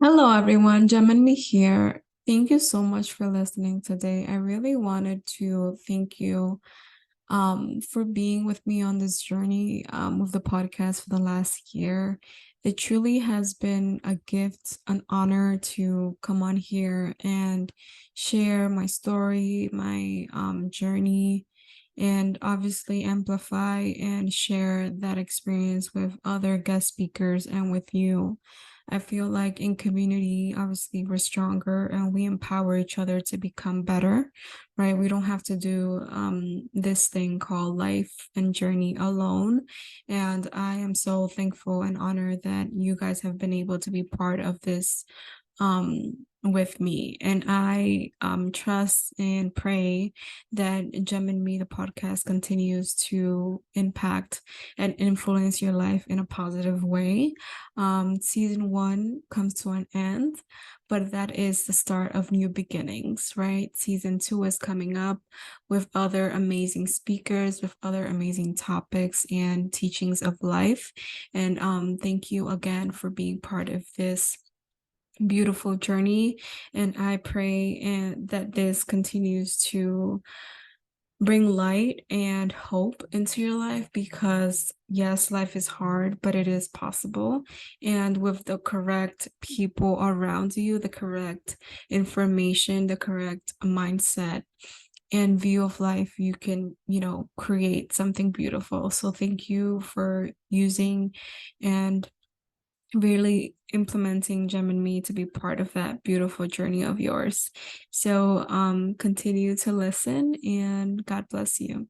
Hello, everyone. Gemini here. Thank you so much for listening today. I really wanted to thank you for being with me on this journey with the podcast for the last year. It truly has been a gift, an honor to come on here and share my story, my journey, and obviously amplify and share that experience with other guest speakers and with you. I feel like in community, obviously, we're stronger and we empower each other to become better, right? We don't have to do this thing called life and journey alone. And I am so thankful and honored that you guys have been able to be part of this with me. And I trust and pray that Gem and Me, the podcast, continues to impact and influence your life in a positive way. Season one comes to an end, but that is the start of new beginnings, right? Season two is coming up with other amazing speakers, with other amazing topics and teachings of life. And thank you again for being part of this beautiful journey. And I pray that this continues to bring light and hope into your life because yes, life is hard, but it is possible. And with the correct people around you, the correct information, the correct mindset and view of life, you can, create something beautiful. So thank you for using and really implementing Gem and Me to be part of that beautiful journey of yours. So continue to listen and God bless you.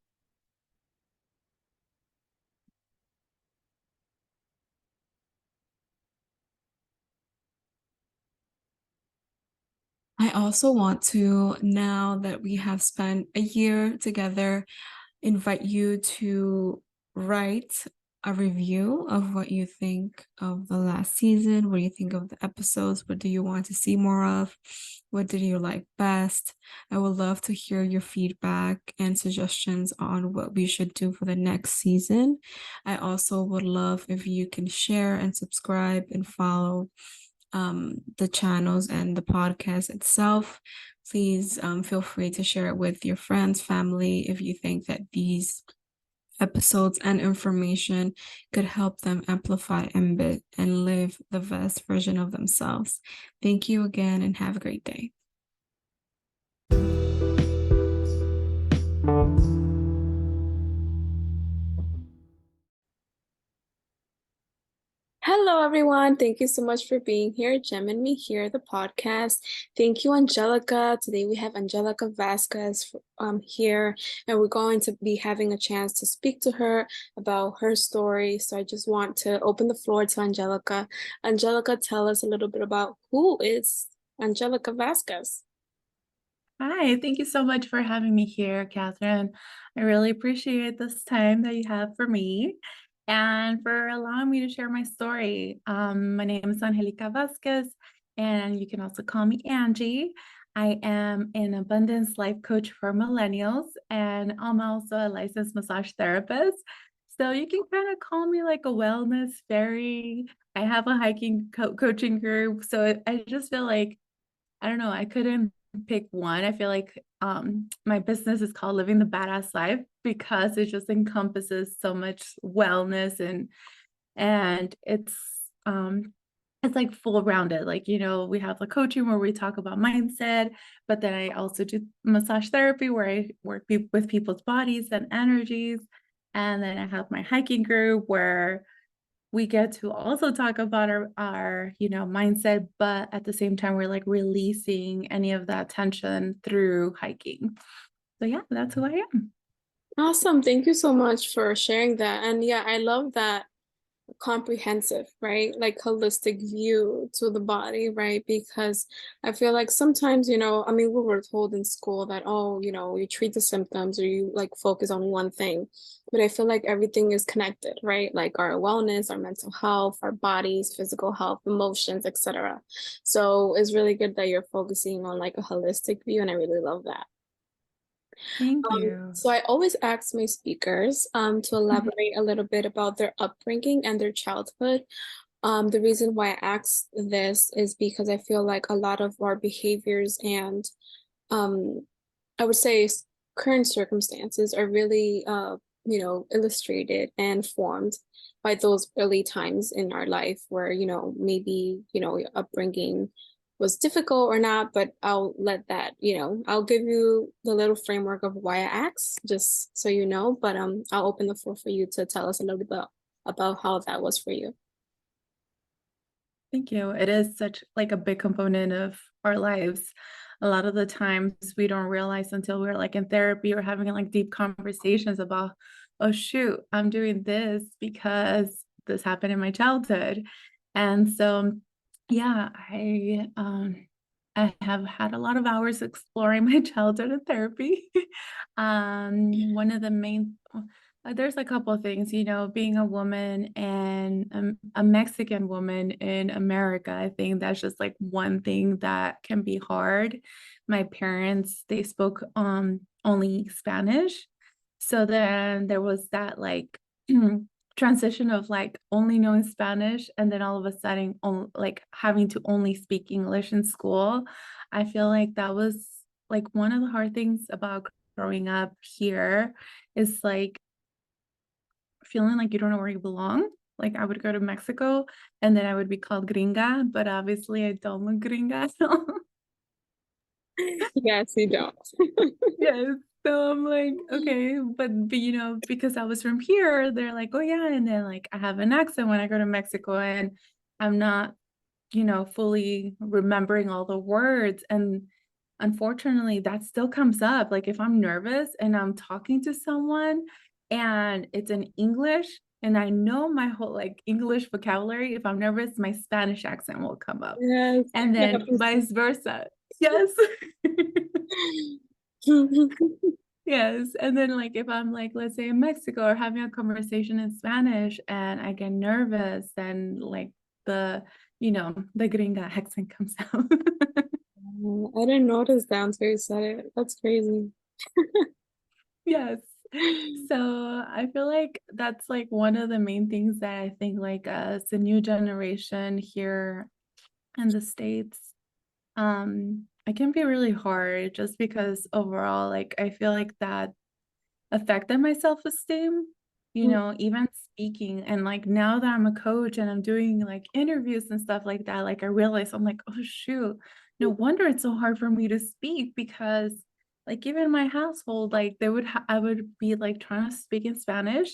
I also want to, now that we have spent a year together, invite you to write a review of what you think of the last season. What do you think of the episodes? What do you want to see more of? What did you like best? I would love to hear your feedback and suggestions on what we should do for the next season. I also would love if you can share and subscribe and follow the channels and the podcast itself. Please feel free to share it with your friends, family, if you think that these episodes and information could help them amplify and live the best version of themselves. Thank you again and have a great day. Hello, everyone. Thank you so much for being here. Gem and Me here, the podcast. Thank you, Angelica. Today we have Angelica Vazquez here, and we're going to be having a chance to speak to her about her story. So I just want to open the floor to Angelica. Angelica, tell us a little bit about who is Angelica Vazquez. Hi, thank you so much for having me here, Catherine. I really appreciate this time that you have for me and for allowing me to share my story. My name is Angelica Vazquez, and you can also call me Angie. I am an abundance life coach for millennials, and I'm also a licensed massage therapist. So you can kind of call me like a wellness fairy. I have a hiking coaching group. So I just feel like I don't know, I couldn't pick one. I feel like my business is called Living the Badass Life because it just encompasses so much wellness and it's like full rounded. Like, we have the coaching where we talk about mindset, but then I also do massage therapy where I work with people's bodies and energies. And then I have my hiking group where we get to also talk about our mindset, but at the same time we're like releasing any of that tension through hiking. So yeah, that's who I am. Awesome. Thank you so much for sharing that. And yeah, I love that comprehensive, right? Like holistic view to the body, right? Because I feel like sometimes, I mean, we were told in school that, oh, you treat the symptoms or you like focus on one thing. But I feel like everything is connected, right? Like our wellness, our mental health, our bodies, physical health, emotions, etc. So it's really good that you're focusing on like a holistic view, and I really love that. Thank you. So I always ask my speakers to elaborate a little bit about their upbringing and their childhood. The reason why I asked this is because I feel like a lot of our behaviors and um, I would say current circumstances are really, illustrated and formed by those early times in our life where, maybe, your upbringing was difficult or not, but I'll let that, I'll give you the little framework of why I asked, just so you know, but I'll open the floor for you to tell us a little bit about how that was for you. Thank you. It is such like a big component of our lives. A lot of the times we don't realize until we're like in therapy or having like deep conversations about, oh shoot, I'm doing this because this happened in my childhood. And so yeah, I have had a lot of hours exploring my childhood in therapy. One of the main there's a couple of things, being a woman and a Mexican woman in America. I think that's just like one thing that can be hard. My parents, they spoke only Spanish. So then there was that like transition of like only knowing Spanish and then all of a sudden like having to only speak English in school. I feel like that was like one of the hard things about growing up here is like feeling like you don't know where you belong. Like I would go to Mexico and then I would be called gringa, but obviously I don't look gringa. So Yes, you don't. yes. So I'm like, okay, but because I was from here, they're like, oh yeah, and then like I have an accent when I go to Mexico and I'm not, fully remembering all the words. And unfortunately, that still comes up. Like if I'm nervous and I'm talking to someone and it's in English and I know my whole like English vocabulary, if I'm nervous, my Spanish accent will come up. Yes, And that then happens. vice versa. Yes. Yes. And then like if I'm like, let's say in Mexico or having a conversation in Spanish and I get nervous, then like the gringa accent comes out. I didn't notice that until you said it. That's crazy. Yes. So I feel like that's like one of the main things that I think like as a new generation here in the States, it can be really hard just because overall, like I feel like that affected my self-esteem, even speaking. And like now that I'm a coach and I'm doing like interviews and stuff like that, like I realize I'm like, oh shoot, no wonder it's so hard for me to speak because like even in my household, like I would be like trying to speak in Spanish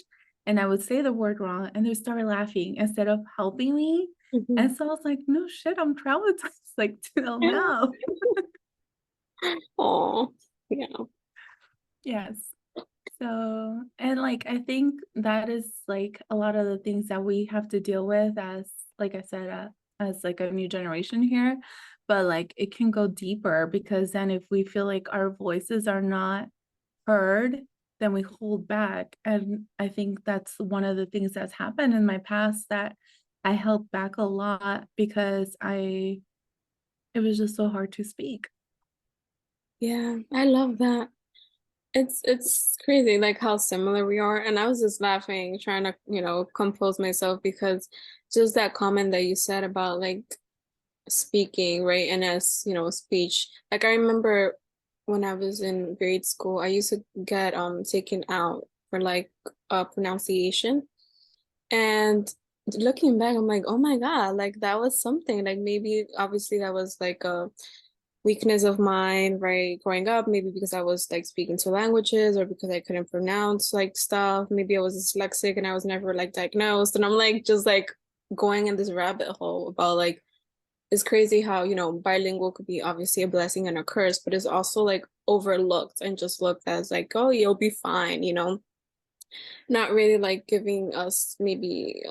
and I would say the word wrong and they start laughing instead of helping me. Mhm. And so I was like, no shit, I'm traumatized like till now. Oh, yeah. Yes. So, and like I think that is like a lot of the things that we have to deal with as, like I said, as like a new generation here. But like it can go deeper because then if we feel like our voices are not heard, then we hold back. And I think that's one of the things that's happened in my past that I held back a lot because it was just so hard to speak. Yeah, I love that. It's crazy like how similar we are. And I was just laughing, trying to, compose myself because just that comment that you said about like speaking, right? And as, speech. Like I remember when I was in grade school, I used to get taken out for like pronunciation. And looking back, I'm like, oh my God, like that was something. Like maybe obviously that was like a weakness of mine, right? Growing up, maybe because I was like speaking two languages or because I couldn't pronounce like stuff. Maybe I was dyslexic and I was never like diagnosed. And I'm like just like going in this rabbit hole about like it's crazy how, bilingual could be obviously a blessing and a curse, but it's also like overlooked and just looked as like, oh, you'll be fine, not really like giving us maybe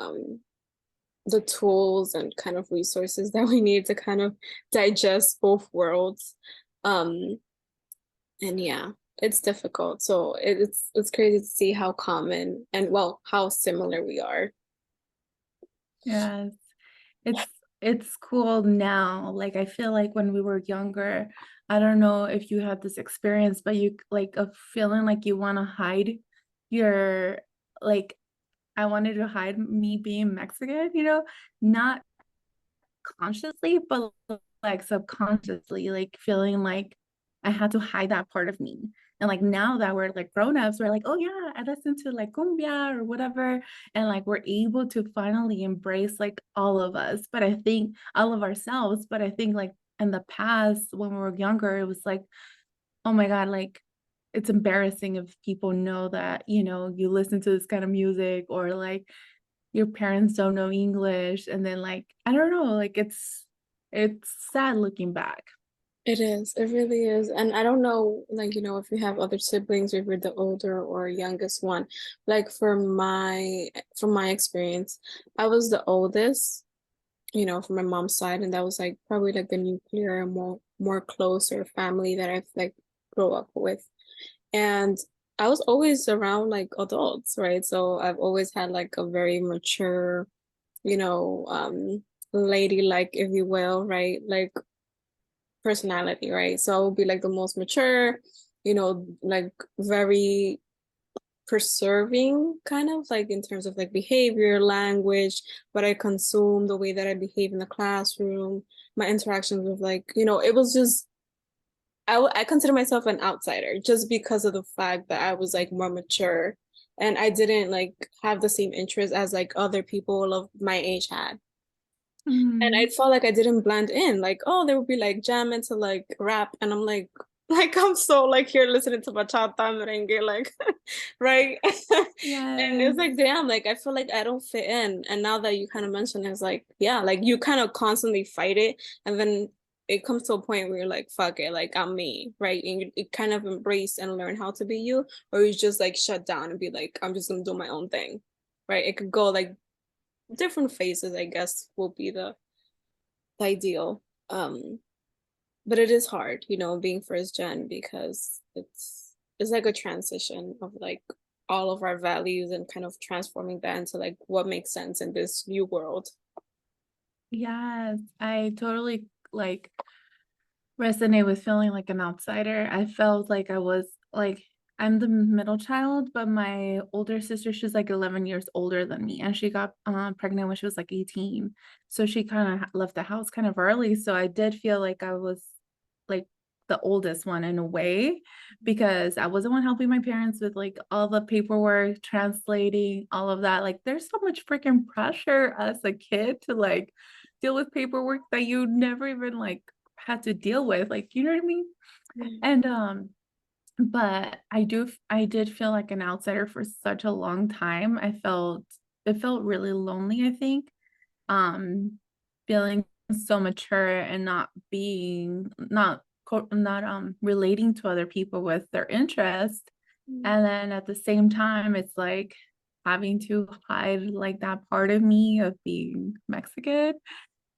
the tools and kind of resources that we need to kind of digest both worlds. Um, and yeah, it's difficult. So it's crazy to see how common and well, how similar we are. Yes. It's it's cool now. Like I feel like when we were younger, I don't know if you had this experience, but you like of feeling like you want to hide your like I wanted to hide me being Mexican, you know, not consciously, but like subconsciously, like feeling like I had to hide that part of me. And like now that we're like grown-ups, we're like, oh yeah, I listen to like cumbia or whatever. And like we're able to finally embrace like all of us. But I think all of ourselves, but I think like in the past when we were younger, it was like, oh my God, like it's embarrassing if people know that, you know, you listen to this kind of music or like your parents don't know English. And then like, I don't know, like it's sad looking back. It is. It really is. And I don't know, like, if you have other siblings or if you're the older or youngest one. Like from my experience, I was the oldest, from my mom's side, and that was like probably like the nuclear more closer family that I've like grew up with. And I was always around like adults, right? So I've always had like a very mature, you know, um, ladylike, if you will, right? Like personality, right? So I would be like the most mature, like very preserving kind of like in terms of like behavior, language, what I consume, the way that I behave in the classroom, my interactions with like, it was just I consider myself an outsider just because of the fact that I was like more mature and I didn't like have the same interests as like other people of my age had. And I Mhm. felt like I didn't blend in. Like, oh, there would be like jam into like rap, and I'm like, like I'm so like here listening to bachata merengue, like, right? And it's Yes. like, damn, like I feel like I don't fit in. And now that you kind of mentioned, it's like, yeah, like you kind of constantly fight it, and then it comes to a point where you're like, fuck it, like I'm me, right? And you kind of embrace and learn how to be you, or you just like shut down and be like, I'm just gonna do my own thing, right? It could go like different phases, I guess, will be the ideal. But it is hard, being first gen because it's like a transition of like all of our values and kind of transforming that into like what makes sense in this new world. Yes. I totally like resonate with feeling like an outsider. I felt like I was like I'm the middle child, but my older sister, she's like 11 years older than me, and she got pregnant when she was like 18. So she kind of left the house kind of early. So I did feel like I was like the oldest one in a way because I was the one helping my parents with like all the paperwork, translating, all of that. Like there's so much freaking pressure as a kid to like deal with paperwork that you never even like had to deal with, like, you know what I mean? Mm. And but I did feel like an outsider for such a long time. It felt really lonely, I think. Feeling so mature and not being not relating to other people with their interest. And then at the same time, it's like having to hide like that part of me of being Mexican.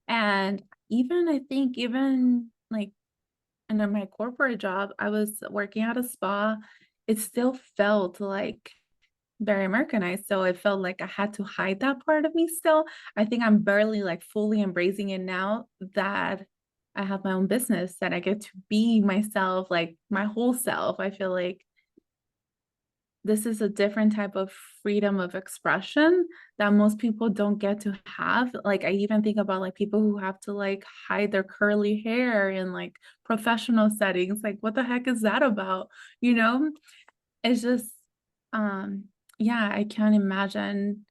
And even I think even like under my corporate job, I was working at a spa. It still felt like very Americanized. So it felt like I had to hide that part of me still. I think I'm barely like fully embracing it now that I have my own business, that I get to be myself, like my whole self. I feel like this is a different type of freedom of expression that most people don't get to have. Like I even think about like people who have to like hide their curly hair in like professional settings. Like what the heck is that about? You know? It's just um yeah, I can't imagine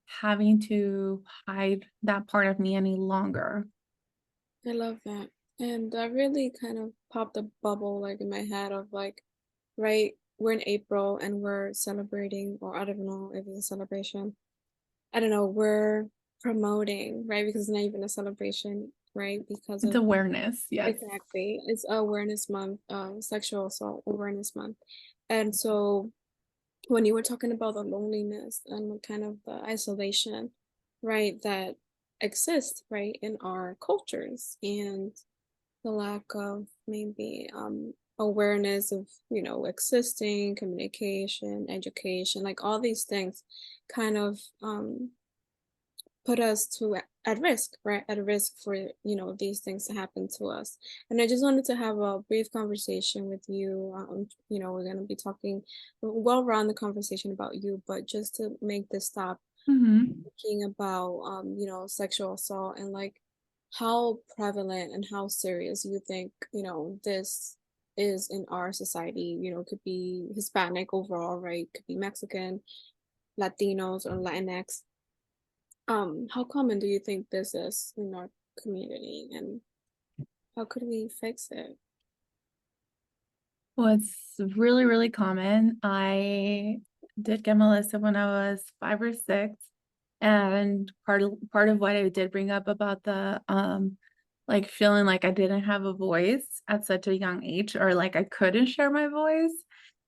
having to hide that part of me any longer. I love that. And that really kind of popped a bubble like in my head of like, right, we're in April and we're celebrating, or I don't know if it's a celebration. I don't know, we're promoting, right? Because it's not even a celebration, right? Because It's of awareness, yes. exactly, it's awareness month, sexual assault awareness month. And so when you were talking about the loneliness and kind of the isolation, right, that exists, right, in our cultures, and the lack of maybe awareness of, existing communication, education, like all these things kind of put us at risk, right? At risk for, these things to happen to us. And I just wanted to have a brief conversation with you. We're going to be talking well around the conversation about you, but just to make this stop Mhm. thinking about sexual assault and like how prevalent and how serious you think this is in our society. Could be Hispanic overall, right? Could be Mexican, Latinos, or Latinx. How common do you think this is in our community, and how could we fix it? Well, it's really, really common. I did get molested when I was 5 or 6, and part of what I did bring up about the, like, feeling like I didn't have a voice at such a young age, or, like, I couldn't share my voice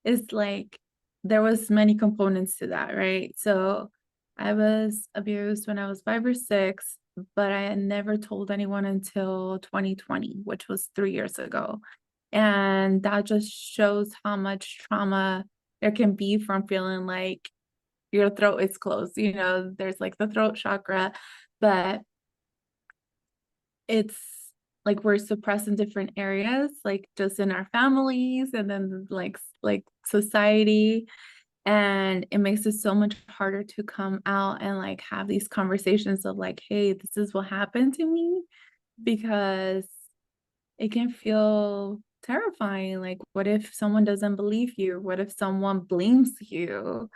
is, like, there was many components to that, right? So, I was abused when I was 5 or 6, but I had never told anyone until 2020, which was 3 years ago. And that just shows how much trauma there can be from feeling like your throat is closed. There's like the throat chakra, but it's like we're suppressed in different areas, like just in our families and then like society. And it makes it so much harder to come out and like have these conversations of like, hey, this is what happened to me, because it can feel terrifying. Like, what if someone doesn't believe you? What if someone blames you?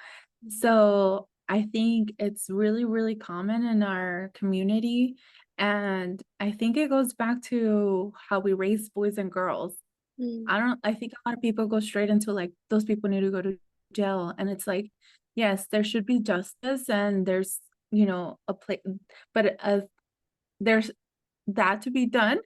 So I think it's really, really common in our community. And I think it goes back to how we raise boys and girls. Mm, I think a lot of people go straight into like, those people need to go to jail. And it's like, yes, there should be justice and there's, a place, but there's that to be done,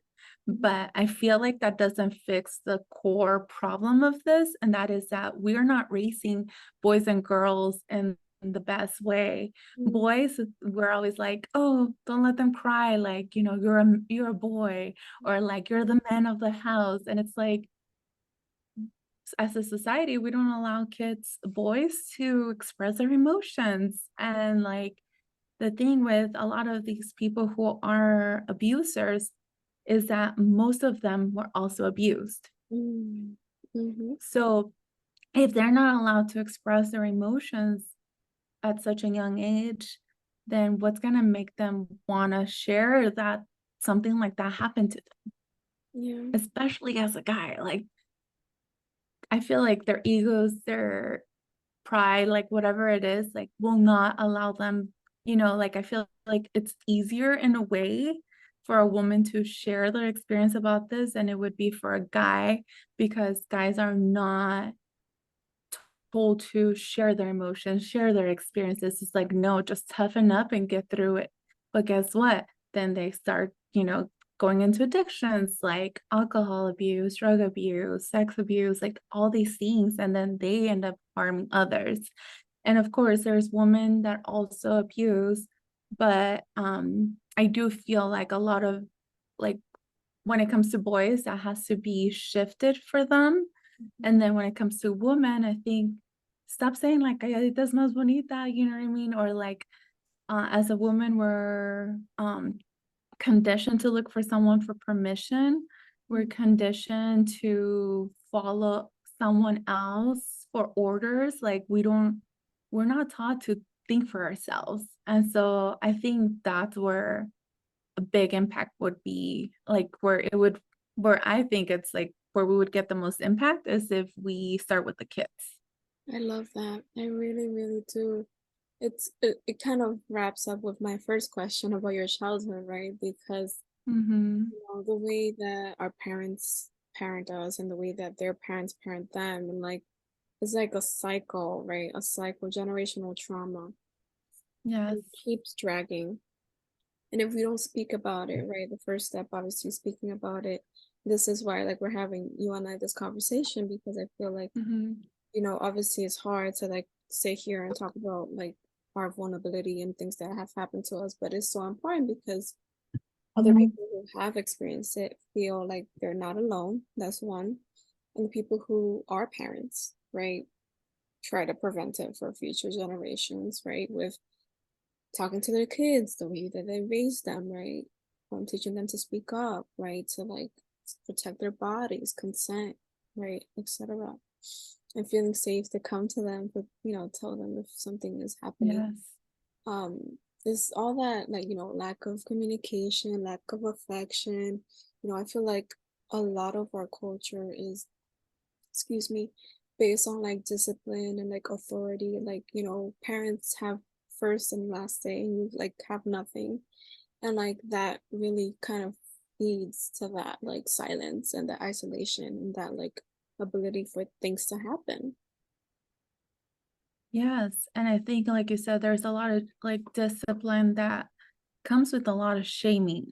but I feel like that doesn't fix the core problem of this, and that is that we're not raising boys and girls in the best way. mm, Boys, we're always like, "Oh, don't let them cry, like, you're a boy," or like, "You're the man of the house," and it's like, as a society, we don't allow boys to express their emotions, and, like, the thing with a lot of these people who are abusers is that most of them were also abused. mm, mhm. So if they're not allowed to express their emotions at such a young age, then what's going to make them want to share that something like that happened to them, Yeah. especially as a guy? Like, I feel like their egos, their pride, like whatever it is, like will not allow them, like I feel like it's easier in a way for a woman to share their experience about this than it would be for a guy, because guys are not told to share their emotions, share their experiences. It's like, no, just toughen up and get through it. But guess what? Then they start, going into addictions like alcohol abuse, drug abuse, sex abuse, like all these things. And then they end up harming others. And of course, there's women that also abuse, but I do feel like a lot of like when it comes to boys, that has to be shifted for them. And then when it comes to women, I think stop saying like "Calladitas más bonita," you know what I mean? Or like as a woman, we're conditioned to look for someone for permission. We're conditioned to follow someone else for orders. Like we're not taught to think for ourselves. And so I think that's where a big impact would be, like where I think it's like where we would get the most impact is if we start with the kids. I love that. I really, really do. It kind of wraps up with my first question about your childhood, right? Because Mhm. the way that our parents parent us and the way that their parents parent them, and like it's like a cycle, right? A cycle, generational trauma, Yes. and keeps dragging. And if we don't speak about it, right, the first step, obviously, speaking about it. This is why, like, we're having you and I this conversation, because I feel like, Mhm. obviously it's hard to like sit here and talk about like our vulnerability and things that have happened to us, but it's so important because other Mhm. people who have experienced it feel like they're not alone. That's one. And the people who are parents, right, try to prevent it for future generations, right, with talking to their kids the way that they raised them, right? Teaching them to speak up, right? To like protect their bodies, consent, right, etc. And feeling safe to come to them, but tell them if something is happening. Yes. Is all that, like, lack of communication, lack of affection. I feel like a lot of our culture is, excuse me, based on like discipline and like authority. Like, parents have first and last say, and you like have nothing. And like that really kind of leads to that like silence and the isolation and that like ability for things to happen. Yes, and I think, like you said, there's a lot of, like, discipline that comes with a lot of shaming.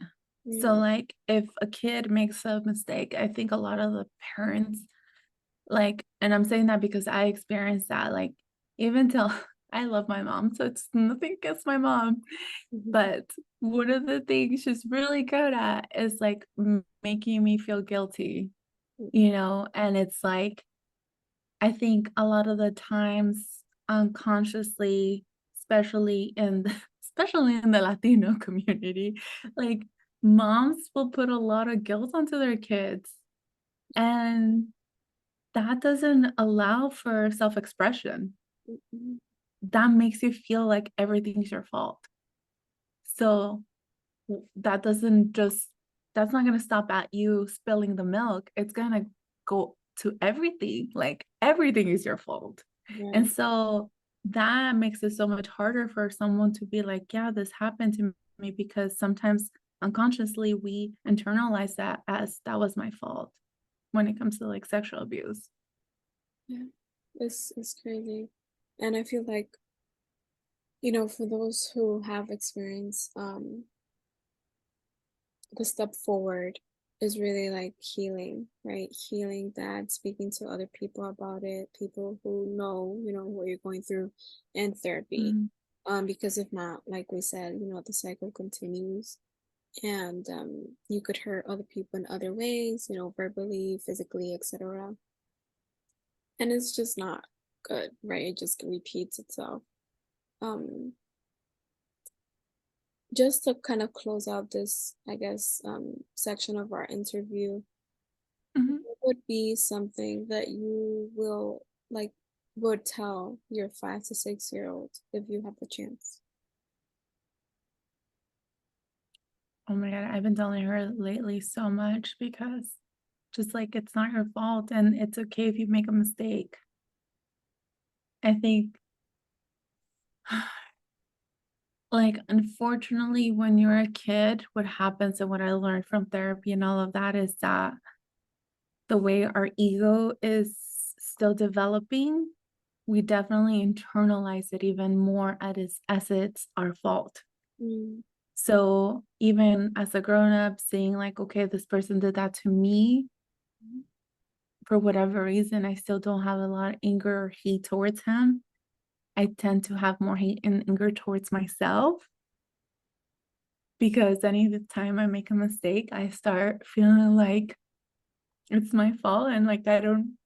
So, Yeah. like, if a kid makes a mistake, I think a lot of the parents, like, and I'm saying that because I experienced that, like, even till I love my mom, so it's nothing against my mom, Mhm. but one of the things she's really good at is, like, making me feel guilty, and it's like I think a lot of the times, unconsciously, especially in the especially in the Latino community, like, moms will put a lot of guilt onto their kids, and that doesn't allow for self-expression. Mhm. That makes you feel like everything's your fault. So, that doesn't just that's not gonna stop at you spilling the milk, it's gonna go to everything, like, everything is your fault. And Right. so, that makes it so much harder for someone to be like, "Yeah, this happened to me," because sometimes unconsciously we internalize that as, "That was my fault," when it comes to, like, sexual abuse. Yeah. It's crazy. And I feel like, for those who have experience, the step forward is really like healing, right? Healing that, speaking to other people about it, people who know, what you're going through, and therapy. Mhm, Because if not, like we said, the cycle continues, and you could hurt other people in other ways, verbally, physically, etc. And it's just not good, right? It just repeats itself. Um, just to kind of close out this, I guess, section of our interview, mhm. what would be something that you will like would tell your 5 to 6 year old if you have the chance? Oh my god, I've been telling her lately so much because just, like, it's not your fault, and it's okay if you make a mistake. I think like, unfortunately, when you're a kid, what happens and what I learned from therapy and all of that is that the way our ego is still developing, we definitely internalize it even more as it's our fault. Mm, So even as a grown up, seeing like, okay, this person did that to me for whatever reason, I still don't have a lot of anger or hate towards him. I tend to have more hate and anger towards myself. Because any the time I make a mistake, I start feeling like it's my fault and, like, I don't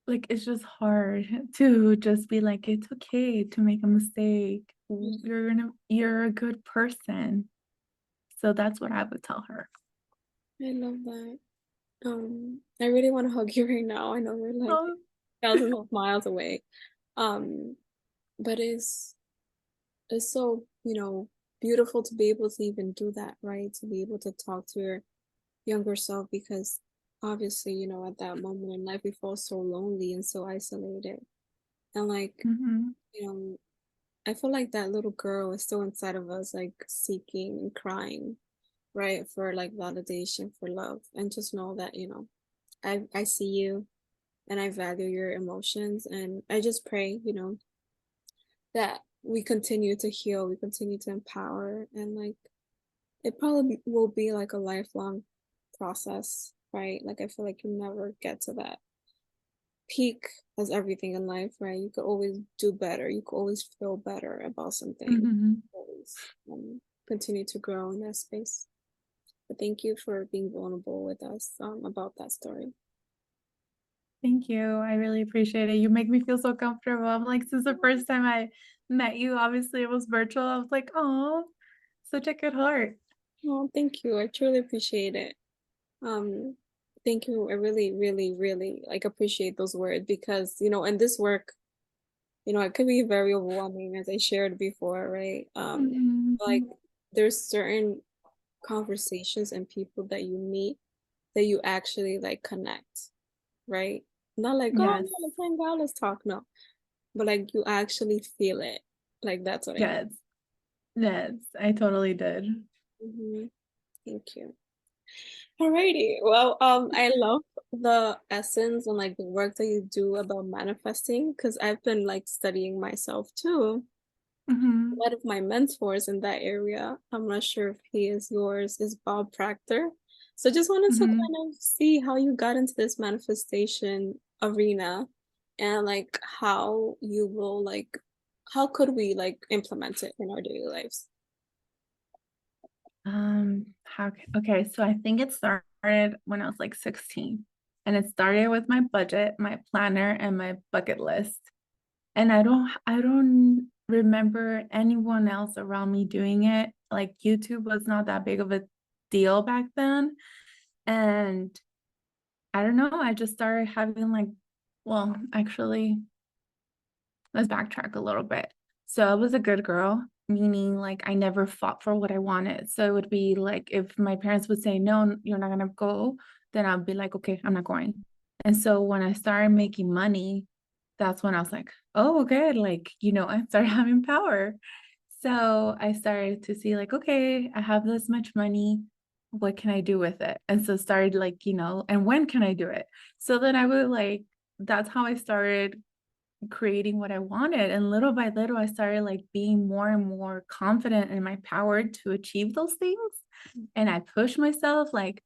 like, it's just hard to just be like, "It's okay to make a mistake. yeah, You're a good person." So that's what I would tell her. I love that. I really want to hug you right now. I know we're like Oh. thousands of miles away. Um, but it's so, beautiful to be able to even do that, right? To be able to talk to your younger self, because obviously, at that moment in life we feel so lonely and so isolated. And like, Mhm, you know, I feel like that little girl is still inside of us, like seeking and crying, right? For like validation, for love. And just know that, I see you and I value your emotions. And I just pray, that we continue to heal, we continue to empower, and like it probably will be like a lifelong process, right? Like I feel like you never get to that peak as everything in life, right? You could always do better. You could always feel better about something. mhm. Always continue to grow in that space. But thank you for being vulnerable with us about that story. Thank you. I really appreciate it. You make me feel so comfortable. I'm like, since the first time I met you, obviously it was virtual. I was like, oh, such a good heart. Oh, thank you. I truly appreciate it. Um, Thank you. I really, really, really like appreciate those words because, in this work, it could be very overwhelming as I shared before, right? Like Mhm. there's certain conversations and people that you meet that you actually like connect, right? Not like, oh, Yes. yeah, let's hang out, let's talk. No, but like you actually feel it. Like that's what I mean. Yes. Yes. I totally did. Hmm. Thank you. Alrighty. Well, I love the essence and like the work that you do about manifesting because I've been like studying myself too. Mhm. One of my mentors in that area, I'm not sure if he is yours, is Bob Proctor. So just wanted to Mhm. kind of see how you got into this manifestation arena and like how you will like how could we like implement it in our daily lives? Okay, so I think it started when I was like 16. And it started with my budget, my planner, and my bucket list. And I don't remember anyone else around me doing it. Like YouTube was not that big of a deal back then. And I don't know, I just started having like, well, actually, let's backtrack a little bit. So I was a good girl, meaning like I never fought for what I wanted. So it would be like if my parents would say, no, you're not gonna go, then I'd be like, okay, I'm not going. And so when I started making money, that's when I was like, oh, good. Like, I started having power. So I started to see like, okay, I have this much money. What can I do with it? And so started like, and when can I do it? So then I would like, that's how I started creating what I wanted. And little by little, I started like being more and more confident in my power to achieve those things. And I pushed myself like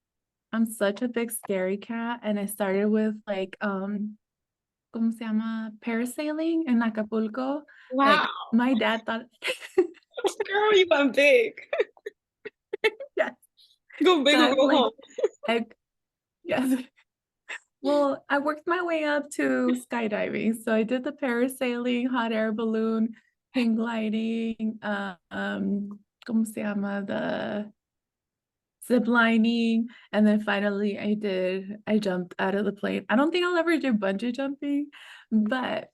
I'm such a big scary cat. And I started with like ¿cómo se llama? Parasailing in Acapulco. Wow, Like my dad thought girl, you went big. yes. Go So big or I was go like, home. I yes. Well, I worked my way up to skydiving. So I did the parasailing, hot air balloon, hang gliding, ¿cómo se llama? The zip lining. And then finally I jumped out of the plane. I don't think I'll ever do bungee jumping, but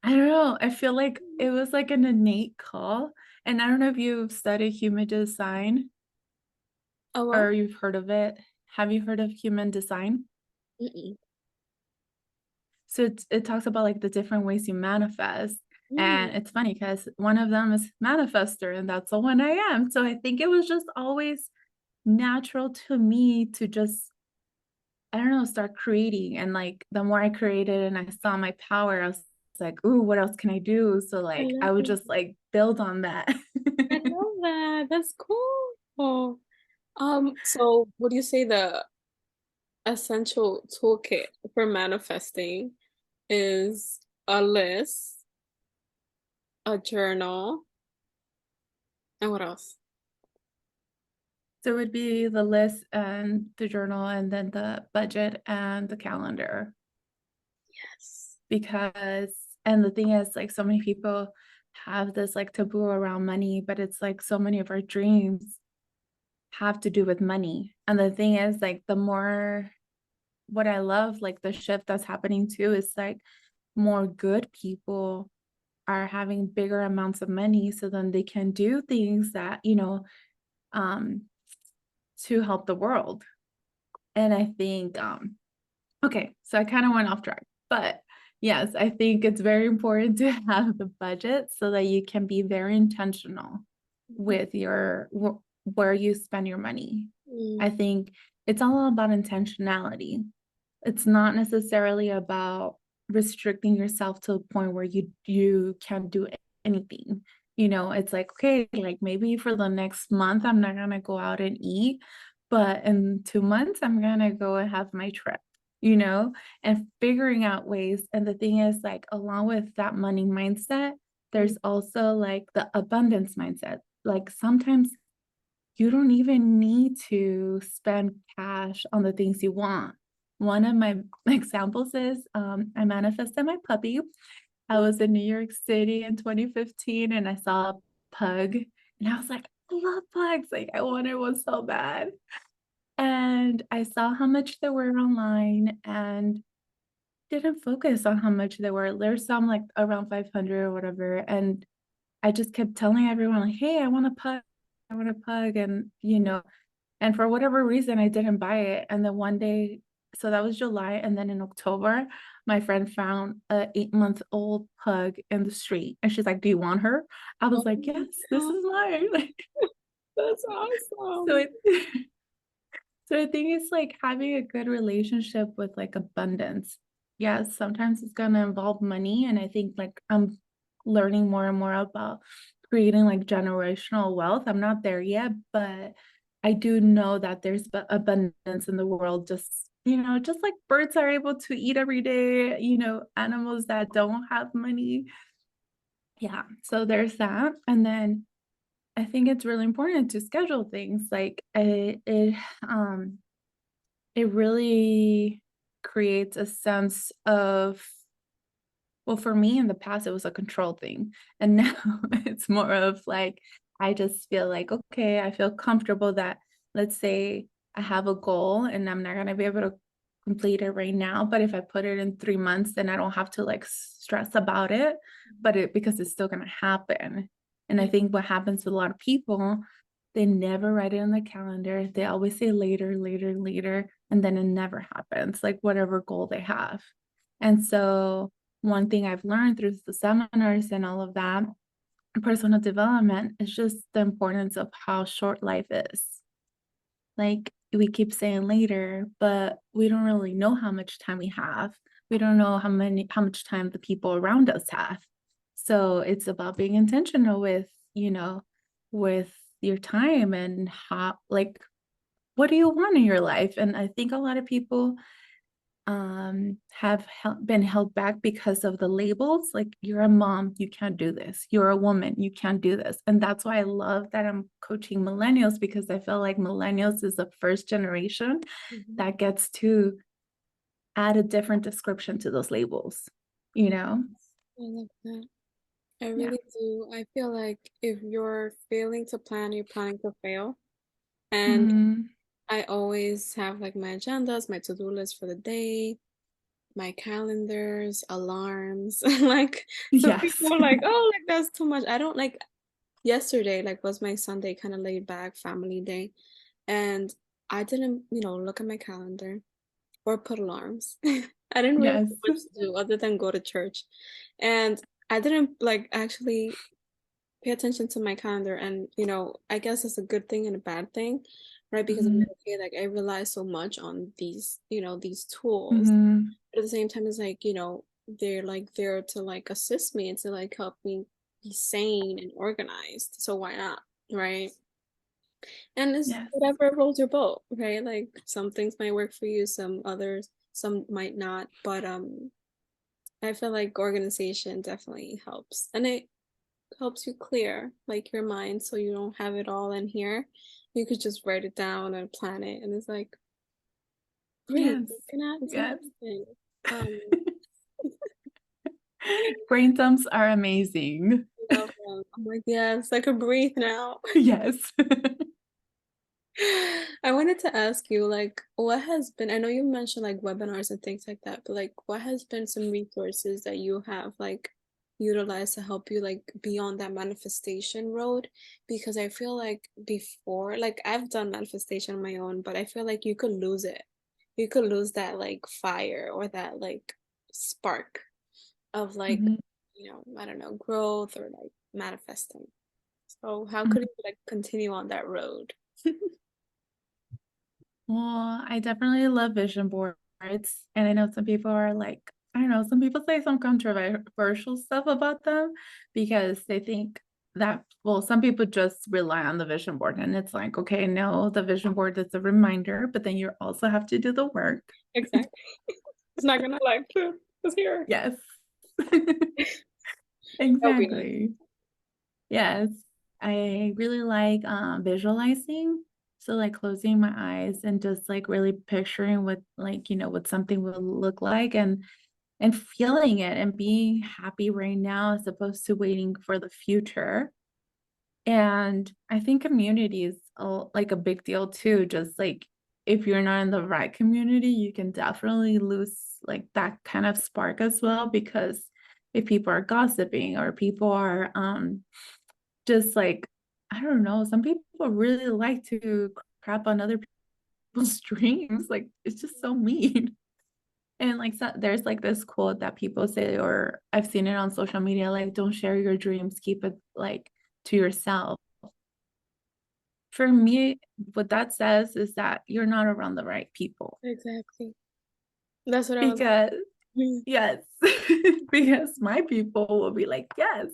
I don't know. I feel like it was like an innate call. And I don't know if you've studied human design Oh well. or you've heard of it. Have you heard of human design? Mm-mm. So it talks about like the different ways you manifest. Mm. And it's funny because one of them is manifester, and that's the one I am. So I think it was just always natural to me to just, I don't know, start creating. And like the more I created and I saw my power, I was like, ooh, what else can I do? So I like I love would it. just like build on that. I love that. That's cool. Oh, so would you say the essential toolkit for manifesting is a list, a journal, and what else? So it would be the list and the journal and then the budget and the calendar. Yes. Because and the thing is like so many people have this like taboo around money, but it's like so many of our dreams have to do with money. And the thing is like the more what I love, like the shift that's happening too, is like more good people are having bigger amounts of money so then they can do things that, um, to help the world. And I think, okay, so I kind of went off track, but yes, I think it's very important to have the budget so that you can be very intentional Mhm. with where you spend your money. I Mm, think it's all about intentionality. It's not necessarily about restricting yourself to a point where you can't do anything. It's like, okay, like maybe for the next month, I'm not gonna go out and eat, but in 2 months, I'm gonna go and have my trip, and figuring out ways. And the thing is, like, along with that money mindset, mm, there's also like the abundance mindset. Like sometimes you don't even need to spend cash on the things you want. one of my examples is I manifested my puppy. I was in New York City in 2015 and I saw a pug and I was like, I love pugs. Like I wanted one so bad. And I saw how much they were online and didn't focus on how much they were. There's some like around 500 or whatever. And I just kept telling everyone, like, hey, I want a pug. I want a pug. And, and for whatever reason, I didn't buy it. And then one day, so that was July. And then in October, my friend found a 8-month-old pug in the street. And she's like, do you want her? I was Oh like, my yes, this God, is mine. that's So awesome. it, so I think it's like having a good relationship with like abundance. Yes, sometimes it's gonna involve money. And I think like I'm learning more and more about creating like generational wealth. I'm not there yet, but I do know that there's abundance in the world, just like birds are able to eat every day, animals that don't have money. Yeah, so there's that. And then I think it's really important to schedule things like it really creates a sense of, well, for me in the past, it was a control thing. And now it's more of like, I just feel like, okay, I feel comfortable that, let's say I have a goal and I'm not going to be able to complete it right now. But if I put it in 3 months, then I don't have to like stress about it, because it's still going to happen. And I Yeah. think what happens with a lot of people, they never write it on the calendar. They always say later, later, later, and then it never happens, like whatever goal they have. And so, one thing I've learned through the seminars and all of that, personal development, is just the importance of how short life is. Like we keep saying later, but we don't really know how much time we have. We don't know how much time the people around us have. So it's about being intentional with your time and how, like, what do you want in your life? And I think a lot of people have been held back because of the labels. Like, you're a mom, you can't do this. You're a woman, you can't do this. And that's why I love that I'm coaching millennials, because I feel like millennials is the first generation Mhm. that gets to add a different description to those labels, you know? I love that. I Yeah. really do. I feel like if you're failing to plan, you're planning to fail. And Mm-hmm. I always have like my agendas, my to-do list for the day, my calendars, alarms. Like some Yes. people are like, oh, like that's too much. I don't like yesterday, like was my Sunday kind of laid back family day. And I didn't, look at my calendar or put alarms. I didn't really Yes. have much to do other than go to church. And I didn't like actually pay attention to my calendar. And I guess it's a good thing and a bad thing, right? Because I'm Mm-hmm. like, okay, like I rely so much on these tools, Mm-hmm. but at the same time it's like, they're like there to like assist me and to like help me be sane and organized, so why not, right? And it's Yes. whatever rolls your boat, right? Like some things might work for you, some others, some might not, but I feel like organization definitely helps, and it helps you clear like your mind so you don't have it all in here. You could just write it down and plan it, and it's like great, Yes. it's not Yes. everything. Um, Brain dumps are amazing. I love them. I'm like, yes, I could breathe now. Yes. I wanted to ask you, like, what has been, I know you mentioned like webinars and things like that, but like, what has been some resources that you have like utilized to help you like be on that manifestation road? Because I feel like before, like, I've done manifestation on my own, but I feel like you could lose it. You could lose that like fire or that like spark of like, Mhm, I don't know, growth or like manifesting. So how could mhm. you like continue on that road? Well, I definitely love vision boards. And I know some people are like, I don't know, some people say some controversial stuff about them because they think that, well, some people just rely on the vision board. And it's like, okay, no, the vision board is a reminder, but then you also have to do the work. Exactly. It's not gonna like poof, it's here. Yes. That would be nice. Exactly. Yes. I really like visualizing. So like closing my eyes and just like really picturing what like, what something will look like and feeling it and being happy right now as opposed to waiting for the future. And I think community is like a big deal too. Just like if you're not in the right community, you can definitely lose like that kind of spark as well. Because if people are gossiping or people are just like, I don't know, some people really like to crap on other people's dreams. Like it's just so mean. And like so, there's like this quote that people say, or I've seen it on social media, like don't share your dreams, keep it like to yourself. For me, what that says is that you're not around the right people. Exactly. That's what I was. Because Mm. yes, because my people will be like, yes,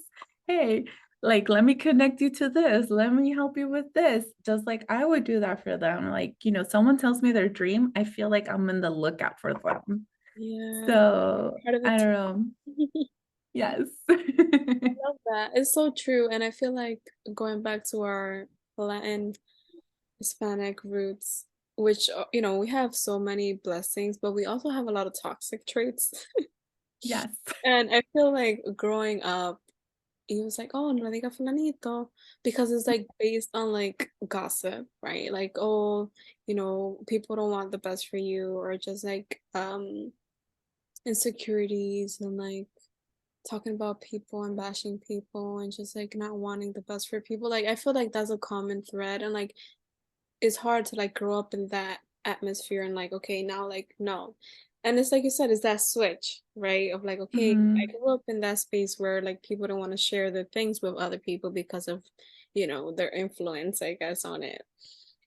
hey, like let me connect you to this, let me help you with this, just like I would do that for them. Like, someone tells me their dream, I feel like I'm in the lookout for them. Yeah, So part of I it don't too. know. Yes. Love that. It's so true. And I feel like going back to our Latin Hispanic roots, which, we have so many blessings, but we also have a lot of toxic traits. Yes. And I feel like growing up, it was like, oh, no le diga fulanito, because it's like based on like gossip, right? Like, oh, people don't want the best for you, or just like insecurities and like talking about people and bashing people and just like not wanting the best for people. Like I feel like that's a common thread, and like it's hard to like grow up in that atmosphere and like, okay, now like no. And it's like you said, it's that switch, right? Of like, okay, I Hmm. grew up in that space where like people don't want to share their things with other people because of, their influence, I guess, on it.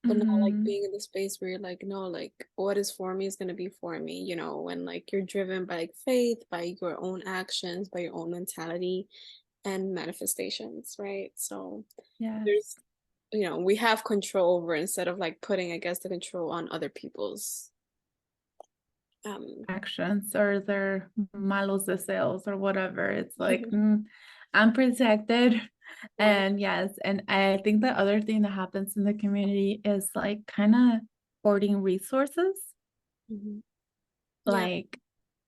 But now like Hmm. being in the space where you're like, no, like what is for me is gonna be for me, when like you're driven by like faith, by your own actions, by your own mentality and manifestations, right? So Yes. there's we have control over instead of like putting, I guess, the control on other people's um Actions or their malos deseos or whatever. It's like, I'm protected. right. And yes, and I think the other thing that happens in the community is like kind of hoarding resources. Hmm. Yeah. Like,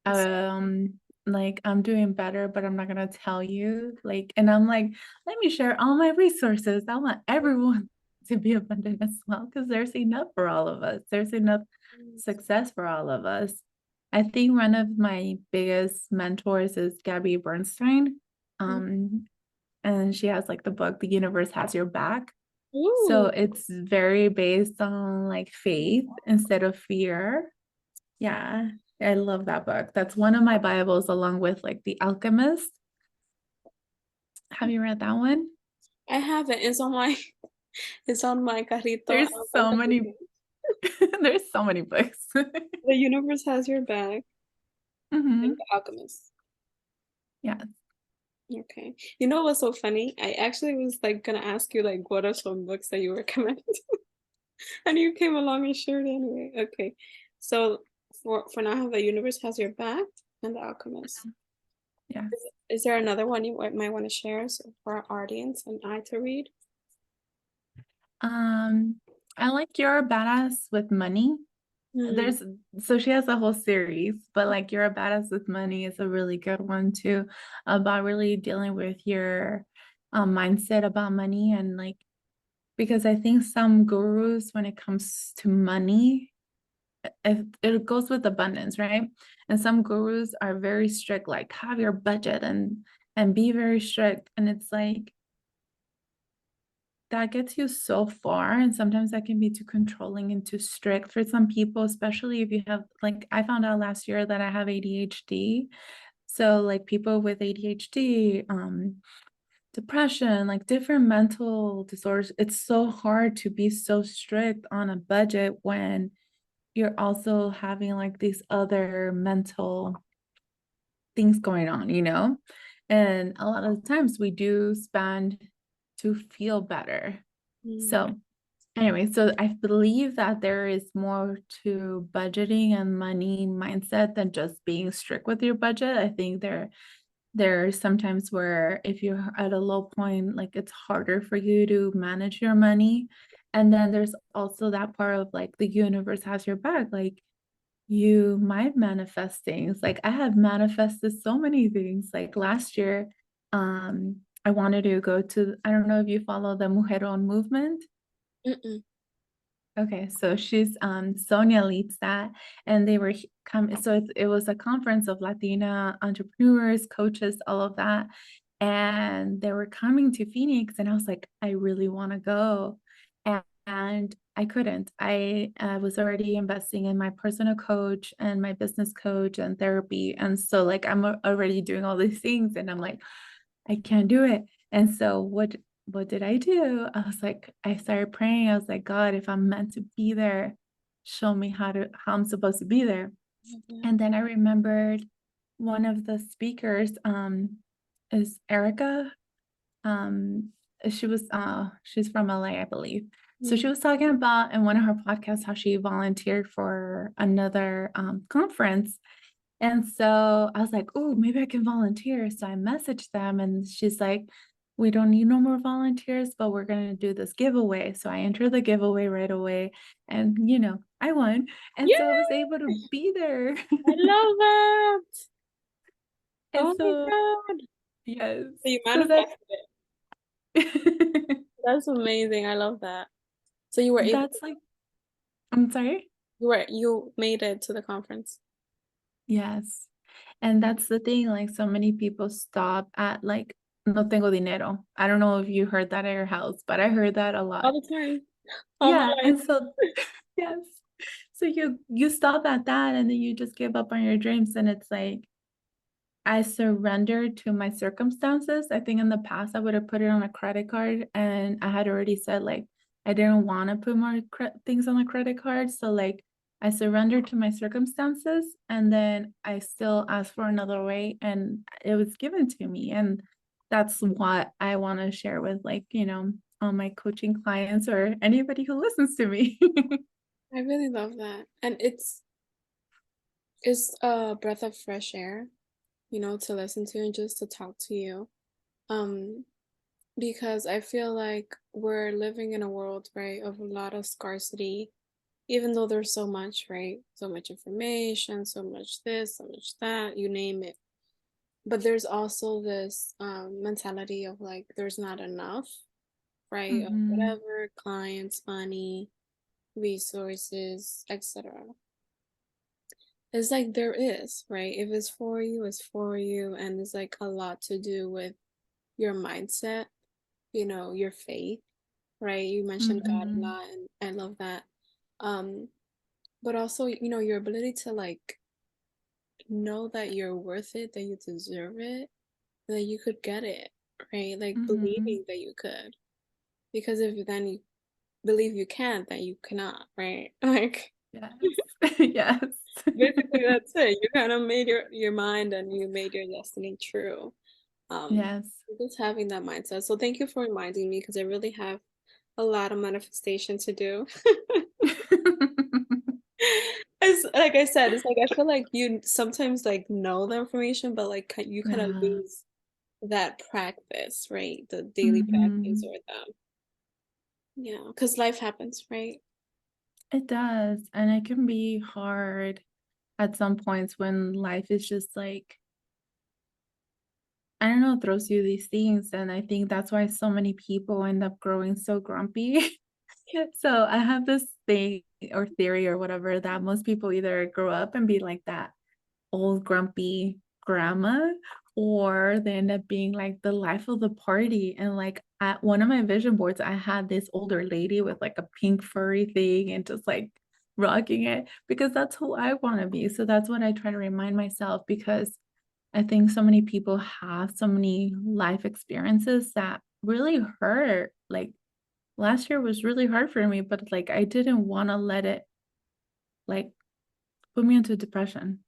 It's, um, like I'm doing better, but I'm not gonna tell you. Like, and I'm like, let me share all my resources. I want everyone to be abundant as well, because there's enough for all of us. There's enough success for all of us. I think one of my biggest mentors is Gabby Bernstein. Um, and she has like the book, The Universe Has Your Back. So ooh. it's very based on like faith instead of fear. Yeah, I love that book. That's one of my Bibles, along with like The Alchemist. Have you read that one? I have it. It's on my it's on my carrito. There's so many, there's so many books. The Universe Has Your Back and Hmm. The Alchemist. Yeah. Okay. You know what's so funny? I actually was like gonna ask you like what are some books that you recommend? And you came along and shared anyway. Okay. So for now I have The Universe Has Your Back and The Alchemist. Yes. Is there another one you might want to share for our audience and I to read? Um, I like You're a Badass with Money. Hmm. There's so she has a whole series, but like You're a Badass with Money is a really good one too, about really dealing with your mindset about money. And like, because I think some gurus, when it comes to money, it goes with abundance, right? And some gurus are very strict, like have your budget and be very strict. And it's like that gets you so far. And sometimes that can be too controlling and too strict for some people, especially if you have, like, I found out last year that I have ADHD. So, like, people with ADHD, depression, like different mental disorders, it's so hard to be so strict on a budget when you're also having like these other mental things going on, you know? And a lot of the times we do spend to feel better. Hmm. So, anyway, so I believe that there is more to budgeting and money mindset than just being strict with your budget. I think there's sometimes where if you're at a low point, like it's harder for you to manage your money. And then there's also that part of like the universe has your back. Like you might manifest things. Like I have manifested so many things. Like last year, I wanted to go to, I don't know if you follow the Mujeron movement. Mm-mm. Okay, so she's Sonia leads that, and they were come. So it was a conference of Latina entrepreneurs, coaches, all of that, and they were coming to Phoenix, and I was like, I really want to go, and I couldn't. I was already investing in my personal coach and my business coach and therapy, and so like I'm already doing all these things, and I'm like, I can't do it. And so what did I do? I was like, I started praying. I was like, God, if I'm meant to be there, show me how I'm supposed to be there. Mhm. And then I remembered one of the speakers is Erica. Um she's from LA, I believe. So she Mm. was talking about in one of her podcasts how she volunteered for another conference, and so I was like, oh, maybe I can volunteer. So I messaged them and she's like, we don't need no more volunteers, but we're going to do this giveaway. So I entered the giveaway right away and, I won. And so I was Yeah, able to be there. I love that. And Oh my so, God. yes. So you So manifested it. That's amazing. I love that. So you were able that's like, I'm sorry. you made it to the conference. Yes. And that's the thing, like so many people stop at like, no tengo dinero. I don't know if you heard that at your house, but I heard that a All lot. the time. All my Yeah, life. and so yes. So you stop at that and then you just give up on your dreams and it's like I surrendered to my circumstances. I think in the past I would have put it on a credit card and I had already said like I didn't want to put more things on a credit card. So like I surrendered to my circumstances and then I still asked for another way and it was given to me. And that's what I want to share with like, all my coaching clients or anybody who listens to me. I really love that. And it's a breath of fresh air, to listen to and just to talk to you. Um, because I feel like we're living in a world, right, of a lot of scarcity, even though there's so much, right? So much information, so much this, so much that, you name it. But there's also this mentality of like there's not enough, right? Of Hmm. whatever, clients, money, resources, etc. It's like there is, right? If it's for you, it's for you. And it's like a lot to do with your mindset, your faith, right? You mentioned God a Hmm. lot, and I love that. Um, but also, your ability to like know that you're worth it, that you deserve it, that you could get it, right? Like Hmm. believing that you could. Because if then you believe you can't, then you cannot, right? Like Yes. Yes. basically that's it. You kind of made your mind and you made your destiny true. Yes. Just having that mindset. So thank you for reminding me because I really have a lot of manifestation to do. It's like I said, it's like I feel like you sometimes like know the information, but like you kind of Yeah. lose that practice, right? The daily practice Hmm. or because life happens, right? It does. And it can be hard at some points when life is just like, I don't know, throws you these things. And I think that's why so many people end up growing so grumpy. So I have this thing or theory or whatever that most people either grow up and be like that old grumpy grandma or they end up being like the life of the party. And like at one of my vision boards I had this older lady with like a pink furry thing and just like rocking it because that's who I want to be. So that's what I try to remind myself because I think so many people have so many life experiences that really hurt. Like last year was really hard for me, but like I didn't want to let it like put me into depression.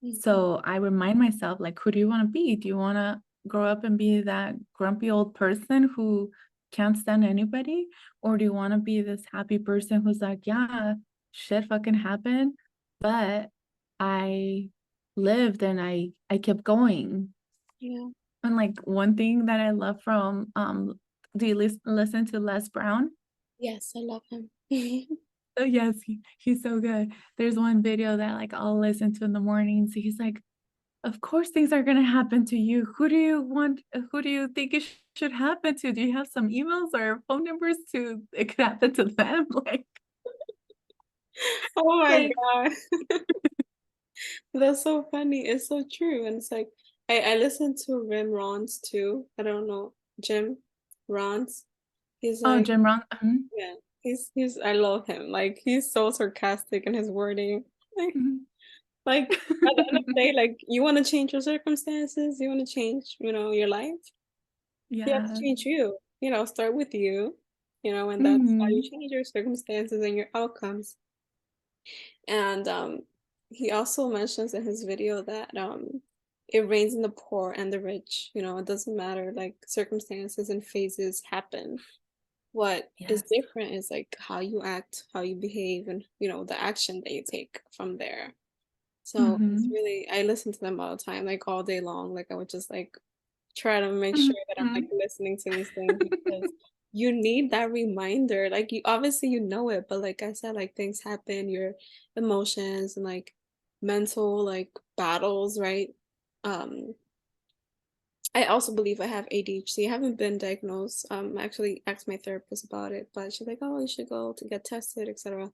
Mhm. So I remind myself, like, who do you want to be? Do you want to grow up and be that grumpy old person who can't stand anybody? Or do you want to be this happy person who's like, yeah, shit fucking happened, but I lived and I kept going. Yeah. And like one thing that I love from do you listen to Les Brown? Yes, I love him. Oh, yes, he's so good. There's one video that, like, I'll listen to in the mornings. He's like, "Of course things are gonna happen to you. Who do you think it should happen to? Do you have some emails or phone numbers to it could happen to them?" Oh my Like God. That's so funny. It's so true. And it's like I listen to Rim Rons too. I don't know. Jim Rons. He's oh, like, Jim Rohn yeah, he's I love him. Like he's so sarcastic in his wording. Like mhm. like at the end of the day, like you want to change your circumstances, you want to change, your life. You have to Yeah. change you. Start with you. And that's how you Mhm. change your circumstances and your outcomes. And he also mentions in his video that it rains in the poor and the rich. It doesn't matter. Like circumstances and phases happen. What is Yes. different is like how you act, how you behave, and the action that you take from there. So it's Mhm. really I listen to them all the time, like all day long. Like I would just like try to make sure that I'm like Mhm. listening to these things because you need that reminder. Like you obviously you know it, but like I said, like things happen, your emotions and like mental like battles, right? Um I also believe I have ADHD. I haven't been diagnosed. I actually asked my therapist about it, but she's like, "Oh, you should go to get tested, etc."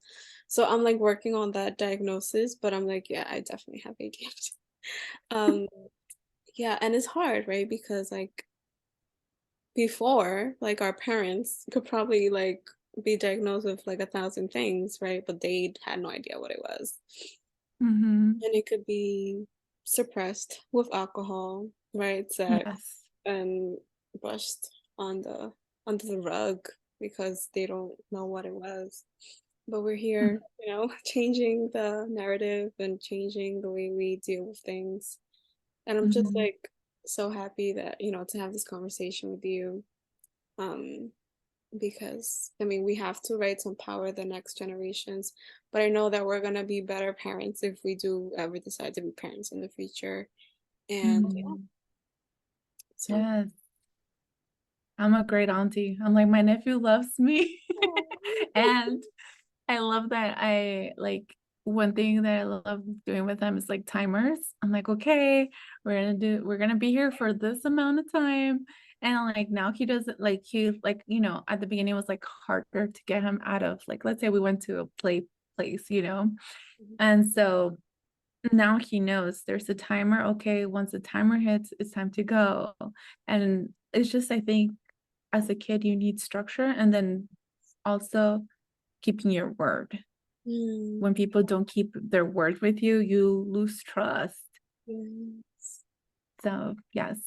So I'm like working on that diagnosis, but I'm like, yeah, I definitely have ADHD. Um, yeah, and it's hard, right? Because like before, like our parents could probably like be diagnosed with like 1,000 things, right? But they had no idea what it was. Mhm. And it could be suppressed with alcohol, right? Sex Yes. and brushed on the under the rug because they don't know what it was. But we're Mhm. here, changing the narrative and changing the way we deal with things. And I'm just Mhm. like so happy that, to have this conversation with you. Um, because I mean, we have to, right, to empower the next generations. But I know that we're gonna be better parents if we do ever decide to be parents in the future. And yeah, Mhm. so Yes. I'm a great auntie. I'm like, my nephew loves me. And I love that one thing that I love doing with them is like timers. I'm like, okay, we're gonna be here for this amount of time. And like now he doesn't like he like, at the beginning it was like harder to get him out of like let's say we went to a place. Mhm. And so now he knows there's a timer. Okay, once the timer hits, it's time to go. And it's just I think as a kid you need structure and then also keeping your word. Mm, When people don't keep their word with you, you lose trust. yes. So, yes,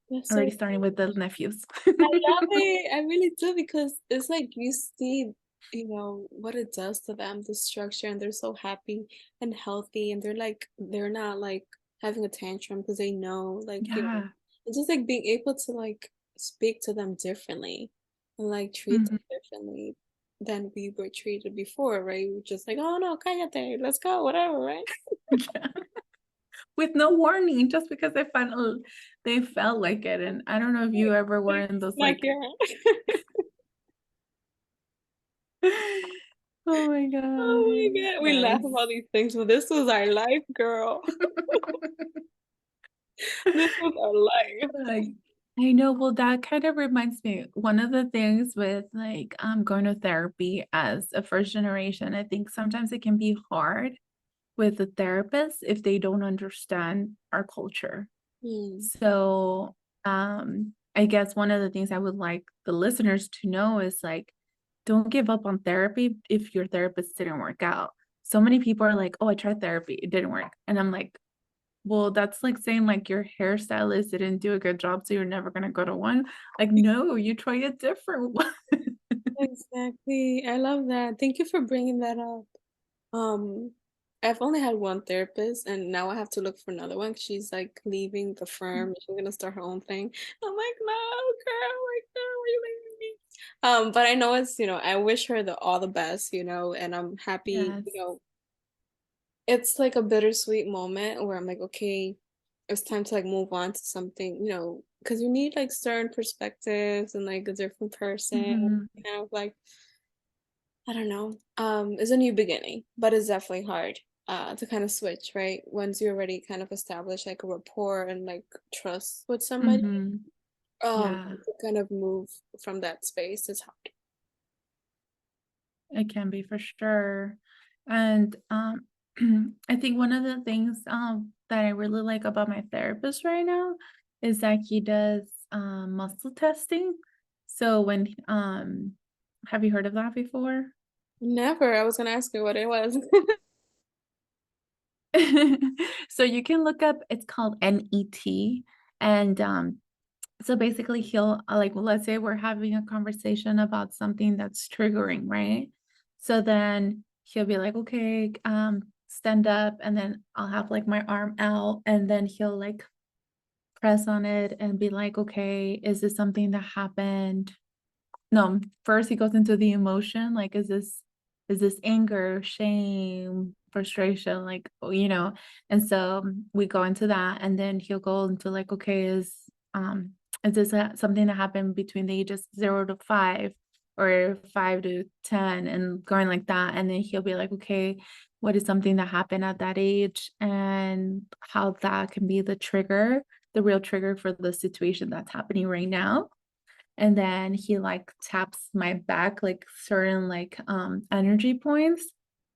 That's so already starting with the nephews. I love it. I really do because it's like you see, what it does to them, the structure, and they're so happy and healthy, and they're not like having a tantrum because they know, like, Yeah. it's just like being able to like speak to them differently and like treat them Mhm. differently than we were treated before, right? We're just like, oh no, cállate, let's go, whatever, right? Yeah. With no warning, just because they felt like it. And I don't know if you ever were Like, in those smack like your hand. oh my Oh my God. God, we laugh Yes. about these things, but this was our life, girl. This was our life. Like, I know, well, that kind of reminds me, one of the things with like going to therapy as a first generation, I think sometimes it can be hard with the therapist if they don't understand our culture. Hmm. So, I guess one of the things I would like the listeners to know is like, don't give up on therapy if your therapist didn't work out. So many people are like, oh, I tried therapy, it didn't work. And I'm like, well, that's like saying like your hairstylist didn't do a good job, so you're never gonna go to one. Like, no, you try a different one. Exactly. I love that. Thank you for bringing that up. Um, I've only had one therapist, and now I have to look for another one. 'Cause she's like leaving the firm. She's gonna start her own thing. I'm like, no, girl, like, no, why you leaving me? But I know it's, I wish her all the best, and I'm happy, Yes. it's like a bittersweet moment where I'm like, okay, it's time to like move on to something, because you need like certain perspectives and like a different person, Mhm. kind of like I don't know. It's a new beginning, but it's definitely hard to kind of switch, right? Once you already kind of establish like a rapport and like trust with somebody, Mm-hmm. Yeah, to kind of move from that space is hard. it can be for sure. And I think one of the things that I really like about my therapist right now is that he does muscle testing. So when have you heard of that before? Never. I was gonna ask you what it was. So you can look up, it's called NET. And so basically he'll like, well, let's say we're having a conversation about something that's triggering, right? So then he'll be like, okay, stand up, and then I'll have like my arm out, and then he'll like press on it and be like, okay, is this something that happened? No, first he goes into the emotion, like, is this anger, shame, frustration, like, and so we go into that, and then he'll go into like, okay, is this something that happened between the ages 0 to 5 or 5 to 10, and going like that, and then he'll be like, okay, what is something that happened at that age, and how that can be the real trigger for the situation that's happening right now. And then he like taps my back, like certain like energy points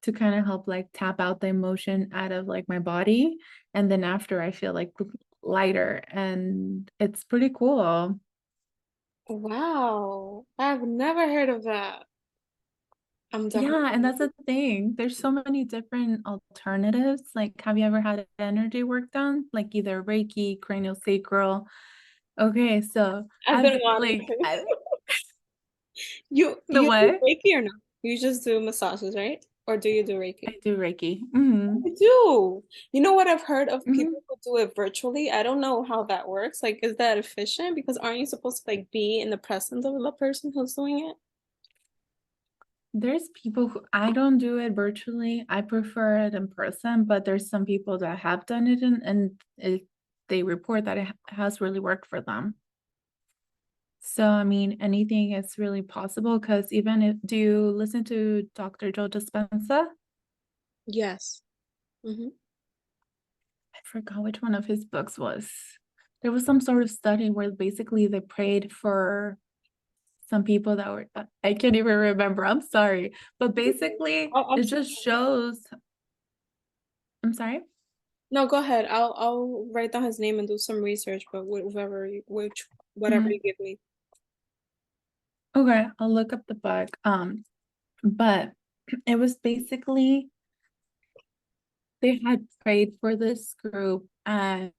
to kind of help like tap out the emotion out of like my body. And then after I feel like lighter, and it's pretty cool. Wow, I've never heard of that. I'm Yeah, and definitely. that's the thing. There's so many different alternatives. Like, have you ever had energy work done? Like either Reiki, cranial sacral. Okay, so I've I've been wanting like to. You the you do what? Reiki or no? You just do massages, right? Or do you do I Reiki? do Reiki. Hmm. I do. You know what I've heard of Hmm. people who do it virtually? I don't know how that works. Like, is that efficient? Because aren't you supposed to like be in the presence of the person who's doing it? There's people who I don't do it virtually. I prefer it in person, but there's some people that have done it they report that it has really worked for them. So, I mean, anything is really possible because even if, do you listen to Dr. Joe Dispenza? Yes. Mm-hmm. I forgot which one of his books was. There was some sort of study where basically they prayed for some people that were, I can't even remember. I'm sorry. But basically, I'll it check. just shows, I'm sorry. No, go ahead. I'll write down his name and do some research, but whatever Mhm. you give me. Okay, I'll look up the book. But it was basically they had prayed for this group and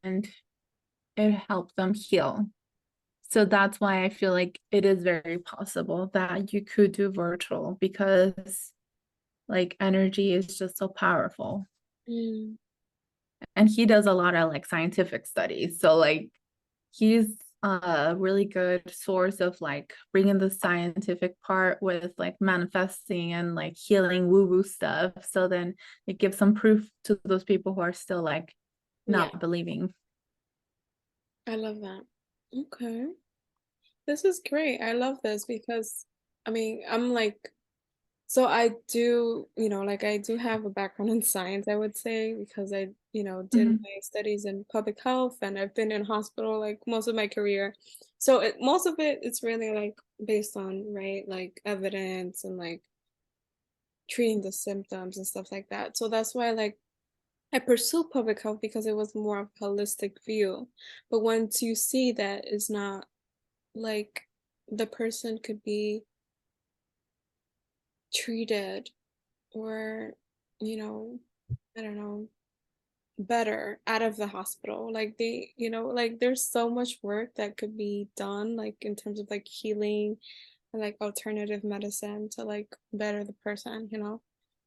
it helped them heal. So that's why I feel like it is very possible that you could do virtual because like energy is just so powerful. Mm, And he does a lot of like scientific studies. So like he's a really good source of like bringing the scientific part with like manifesting and like healing woo woo stuff. So then it gives some proof to those people who are still like yeah, not believing. I love that. Okay. This is great. I love this because I mean, I'm like, so I do, like I do have a background in science, I would say, because I, did Mhm. my studies in public health and I've been in hospital like most of my career. So most of it's really like based on, right, like evidence and like treating the symptoms and stuff like that. So that's why like I pursued public health because it was more of a holistic view. But once you see that it's not like the person could be treated or, you know, I don't know, better out of the hospital. Like like there's so much work that could be done, like in terms of like healing and like alternative medicine to like better the person.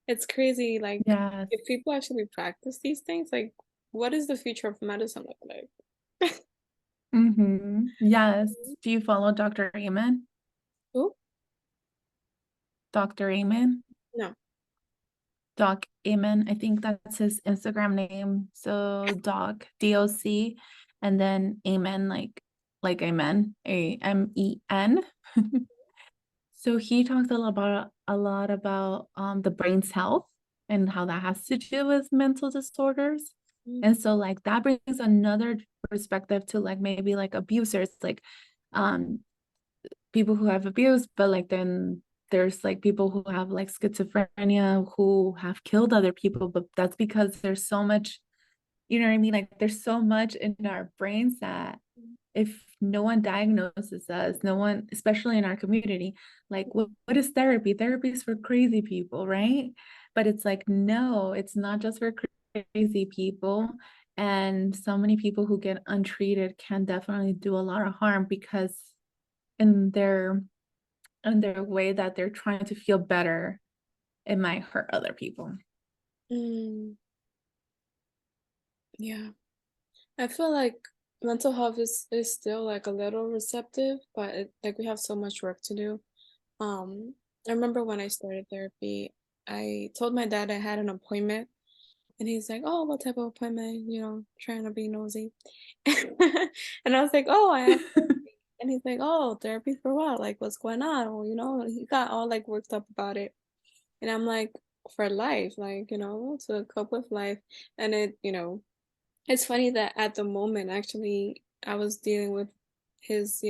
It's crazy, like Yes. if people actually practice these things, like what is the future of medicine look like? Yes. Do you follow Dr. Amen? Who? Dr. Amen? No. Doc Amen. I think that's his Instagram name. So Doc, DOC, and then Amen, like Amen, AMEN. So he talks a lot about the brain's health and how that has to do with mental disorders. Mm. And so like that brings another perspective to like maybe like abusers, like um people who have abused, but like then there's like people who have like schizophrenia who have killed other people, but that's because there's so much, you know what I mean? Like there's so much in our brains that if no one diagnoses us, no one, especially in our community, like what is therapy? Therapy is for crazy people, right? But it's like, no, it's not just for crazy people. And so many people who get untreated can definitely do a lot of harm because in their way that they're trying to feel better, it might hurt other people. Mm. Yeah. I feel like mental health is still like a little receptive, but like we have so much work to do. I remember when I started therapy, I told my dad I had an appointment, and he's like, "Oh, what type of appointment? Trying to be nosy." And I was like, "Oh, I have," and he's like, "Oh, therapy for what? Like, what's going on?" Well, he got all like worked up about it, and I'm like, "For life, like, to cope with life." And it's funny that at the moment, actually, I was dealing with his,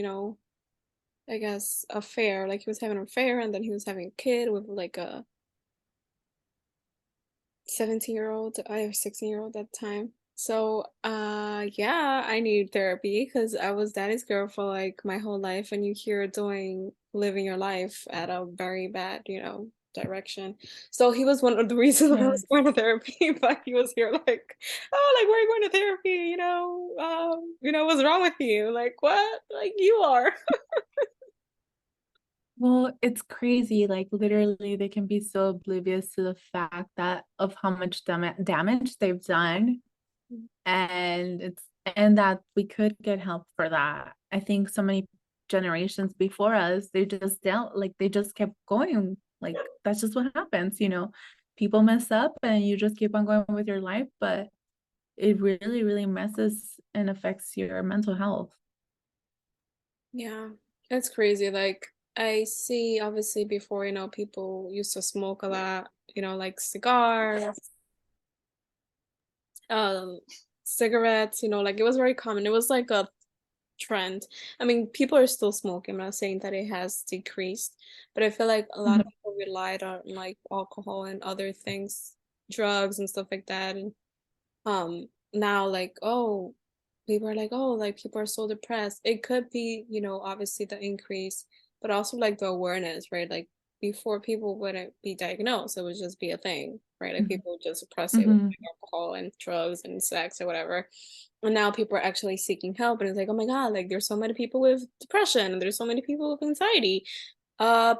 I guess, affair. Like he was having an affair, and then he was having a kid with like a 17-year-old, I was 16-year-old at the time. So, yeah, I needed therapy because I was daddy's girl for like my whole life, and you hear living your life at a very bad, direction. So he was one of the reasons why I was Yes. going to therapy, but he was here like, oh, like, where are you going to therapy? What's wrong with you? Like, what? Like, you are. Well, it's crazy. Like literally, they can be so oblivious to the fact that of how much damage they've done, and that we could get help for that. I think so many generations before us, they just dealt like they just kept going. Like that's just what happens, you know. People mess up, and you just keep on going with your life, but it really, really messes and affects your mental health. Yeah, it's crazy. Like I see obviously before, people used to smoke a lot, like cigars, um, cigarettes, like it was very common. It was like a trend. I mean, people are still smoking. I'm not saying that it has decreased, but I feel like a lot of Mhm. people relied on like alcohol and other things, drugs and stuff like that. And now like, oh, people are like, oh, like people are so depressed. It could be, obviously the increase, but also like the awareness, right? Like before people wouldn't be diagnosed, it would just be a thing, right? Like Mhm. people would just suppress it with Mhm. like, alcohol and drugs and sex or whatever. And now people are actually seeking help, and it's like, oh my God, like there's so many people with depression, and there's so many people with anxiety.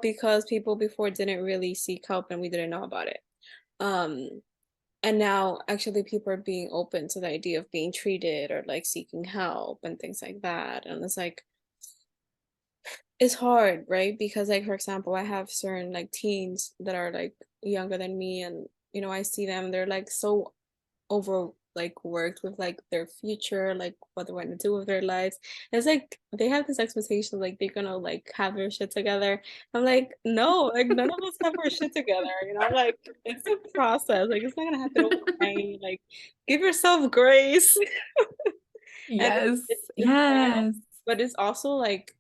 Because people before didn't really seek help and we didn't know about it. Um, and now actually people are being open to the idea of being treated or like seeking help and things like that. And it's like it's hard, right? Because like for example, I have certain like teens that are like younger than me, and I see them, they're like so over like worked with like their future, like what they want to do with their lives. And it's like they have this expectation like they're gonna like have their shit together. I'm like, no, like none of us have our shit together, like it's a process. Like it's not gonna happen overnight. Like give yourself grace. And Yes. it's sad, Yes. but it's also like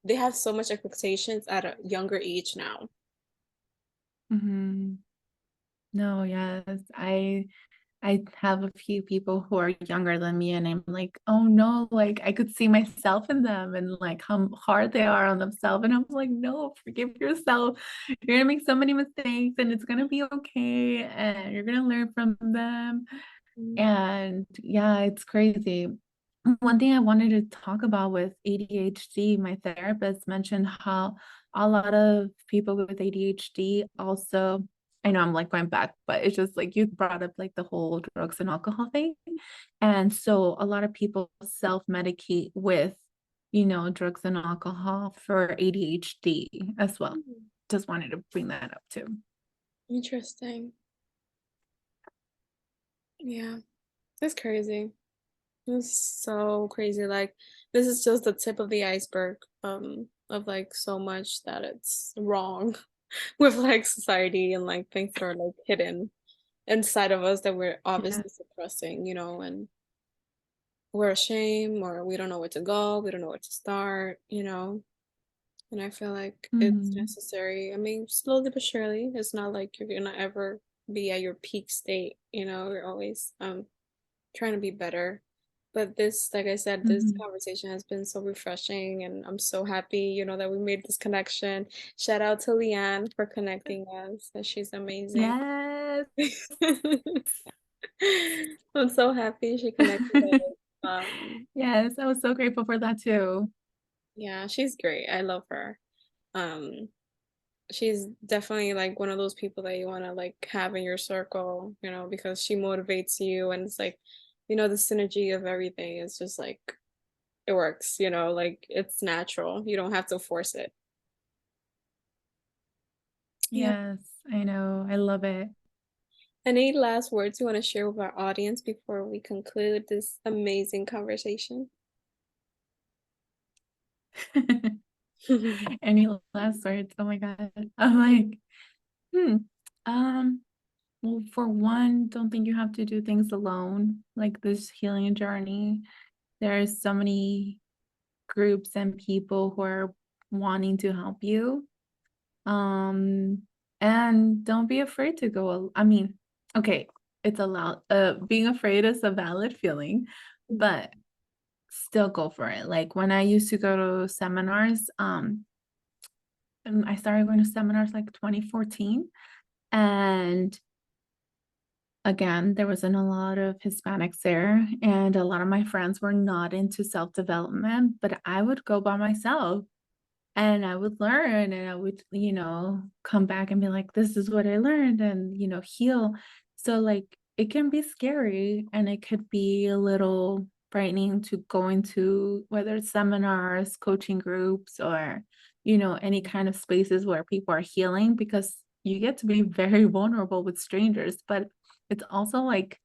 they have so much expectations at a younger age now. Mhm. No, yes. I have a few people who are younger than me, and I'm like, oh no, like I could see myself in them and like how hard they are on themselves. And I'm like, no, forgive yourself. You're gonna make so many mistakes and it's gonna be okay, and you're gonna learn from them. Mm. And yeah, it's crazy. One thing I wanted to talk about with ADHD, my therapist mentioned how a lot of people with ADHD also, I know I'm like going back, but it's just like you brought up like the whole drugs and alcohol thing. And so a lot of people self-medicate with, drugs and alcohol for ADHD as well. Mm. Just wanted to bring that up too. Interesting. Yeah, that's crazy. It's so crazy. Like this is just the tip of the iceberg. of like so much that it's wrong with like society and like things that are like hidden inside of us that we're Yeah. obviously suppressing, and we're ashamed or we don't know where to go, we don't know where to start. And I feel like it's Mhm. necessary. I mean, slowly but surely. It's not like you're gonna ever be at your peak state. You're always trying to be better. But this, like I said, this Mhm. conversation has been so refreshing and I'm so happy, that we made this connection. Shout out to Leanne for connecting us. And she's amazing. Yes. I'm so happy she connected us. Yes, I was so grateful for that too. Yeah, she's great. I love her. Um, she's definitely like one of those people that you want to like have in your circle, because she motivates you and it's like, the synergy of everything is just like it works, like it's natural. You don't have to force it. Yeah. Yes, I know. I love it. Any last words you want to share with our audience before we conclude this amazing conversation? Any last words? Oh my God. I'm like, hmm. Um, well, for one, don't think you have to do things alone. Like this healing journey, there's so many groups and people who are wanting to help you. Um, and don't be afraid to go. I mean, okay, it's allowed. Being afraid is a valid feeling, Mhm. but still go for it. Like when I used to go to seminars, and I started going to seminars like 2014, and again, there wasn't a lot of Hispanics there, and a lot of my friends were not into self-development, but I would go by myself and I would learn and I would, come back and be like, this is what I learned and, heal. So, like, it can be scary and it could be a little frightening to go into whether it's seminars, coaching groups, or, any kind of spaces where people are healing because you get to be very vulnerable with strangers. But it's also like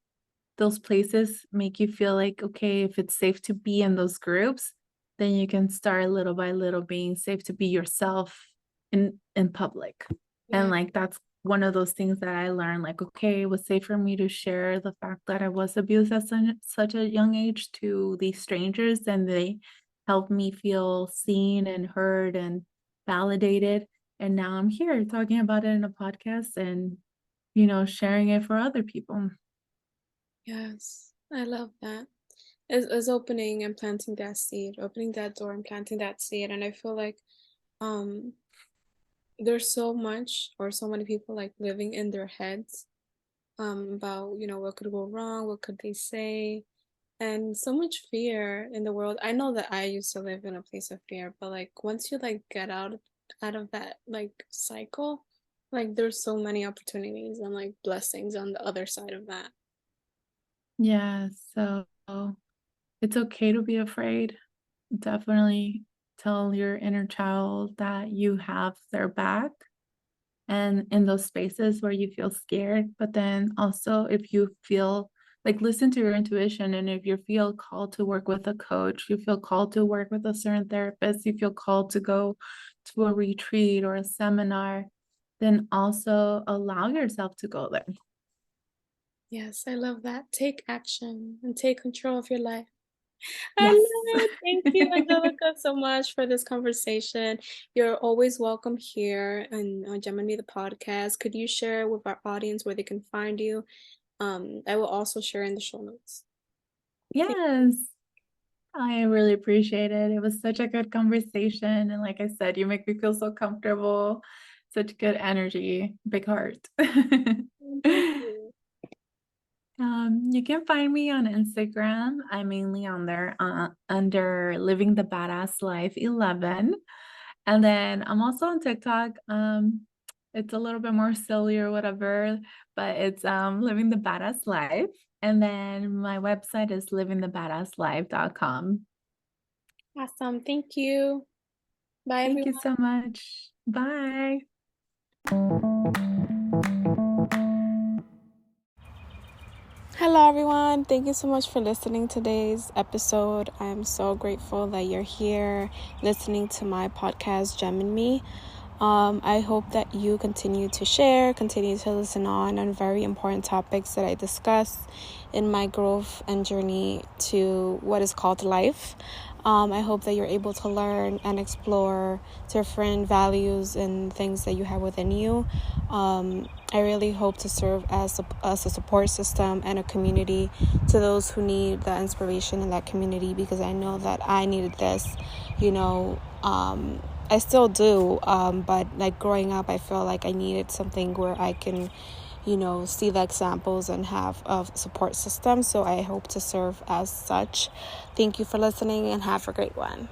those places make you feel like, okay, if it's safe to be in those groups, then you can start little by little being safe to be yourself in public. And Yeah. like that's one of those things that I learned, like, okay, it was safe for me to share the fact that I was abused at such a young age to these strangers, and they helped me feel seen and heard and validated. And now I'm here talking about it in a podcast and, sharing it for other people. Yes. I love that. Is opening and planting that seed, opening that door and planting that seed. And I feel like um there's so much or so many people like living in their heads about what could go wrong, what could they say, and so much fear in the world. I know that I used to live in a place of fear, but like once you like get out of that like cycle, like there's so many opportunities and like blessings on the other side of that. Yeah, so it's okay to be afraid. Definitely tell your inner child that you have their back and in those spaces where you feel scared. But then also, if you feel like listen to your intuition, and if you feel called to work with a coach, you feel called to work with a certain therapist, you feel called to go to a retreat or a seminar, then also allow yourself to go there. Yes, I love that. Take action and take control of your life. I Yes. love it. Thank you, Angelica, so much for this conversation. You're always welcome here on Gemini the podcast. Could you share with our audience where they can find you? I will also share in the show notes. Thank Yes. I really appreciate it. It was such a good conversation. And like I said, you make me feel so comfortable, such good energy, big heart. thank you. You can find me on Instagram. I'm mainly on there under Living the Badass Life 11. And then I'm also on TikTok. It's a little bit more silly or whatever, but it's Living the Badass Life. And then my website is livingthebadasslife.com. Awesome. Thank you. Bye, Thank you everyone. so much. Bye. Hello, everyone. everyone. Thank you so much for listening to today's episode. I am so grateful that you're here listening to my podcast, Gem and Me. I hope that you continue to share, continue to listen on very important topics that I discuss in my growth and journey to what is called life. I hope that you're able to learn and explore different values and things that you have within you. I really hope to serve as a support system and a community to those who need the inspiration in that community, because I know that I needed this, I still do, but like growing up, I felt like I needed something where I can, see the examples and have a support system. So I hope to serve as such. Thank you for listening and have a great one.